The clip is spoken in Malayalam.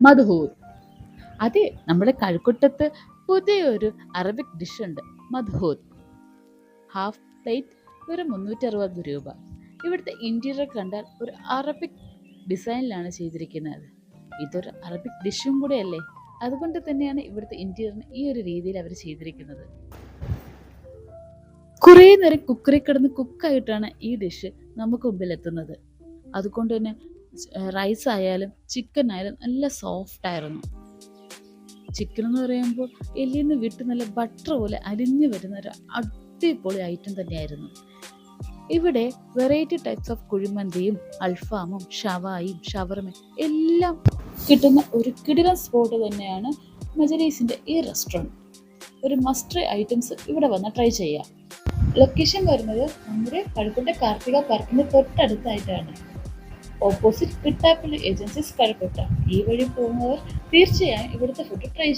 മദ്ഹൂർ. അതെ, നമ്മുടെ കഴക്കൂട്ടത്ത് പുതിയൊരു അറബിക് ഡിഷ് ഉണ്ട്, മദ്ഹൂർ. ഹാഫ് പ്ലേറ്റ് വെറും 360 രൂപ. ഇവിടുത്തെ ഇന്റീരിയർ കണ്ടാൽ ഒരു അറബിക് ഡിസൈനിലാണ് ചെയ്തിരിക്കുന്നത്. ഇതൊരു അറബിക് ഡിഷും കൂടെയല്ലേ, അതുകൊണ്ട് തന്നെയാണ് ഇവിടുത്തെ ഇന്റീരിയറിന് ഈ ഒരു രീതിയിൽ അവർ ചെയ്തിരിക്കുന്നത്. കുറേ നേരം കുക്കറി കിടന്ന് കുക്കായിട്ടാണ് ഈ ഡിഷ് നമുക്ക് മുമ്പിൽ എത്തുന്നത്. അതുകൊണ്ട് തന്നെ റൈസ് ആയാലും ചിക്കൻ ആയാലും നല്ല സോഫ്റ്റ് ആയിരുന്നു. ചിക്കൻ എന്ന് പറയുമ്പോൾ എല്ലിൽ നിന്ന് വിട്ട് നല്ല ബട്ടർ പോലെ അലിഞ്ഞു വരുന്ന ഒരു അടിപൊളി ഐറ്റം തന്നെയായിരുന്നു. ഇവിടെ വെറൈറ്റി ടൈപ്സ് ഓഫ് കുഴിമന്തിയും അൽഫാമും ഷവായും ഷവർമയും എല്ലാം കിട്ടുന്ന ഒരു കിടിലൻ സ്പോട്ട് തന്നെയാണ് മജലീസിന്റെ ഈ റെസ്റ്റോറൻറ്റ്. ഒരു മസ്റ്റ് ഐറ്റംസ് ഇവിടെ വന്ന് ട്രൈ ചെയ്യാം. ലൊക്കേഷൻ വരുന്നത് നമ്മുടെ കഴക്കൂട്ട കാർത്തിക പാർക്കിന്റെ തൊട്ടടുത്തായിട്ടാണ്. Opposite കിട്ടാപ്പള്ളി agencies കഴക്കൂട്ട. ഈ വഴി പോകുന്നവർ തീർച്ചയായും ഇവിടുത്തെ ഫുഡ് ട്രൈ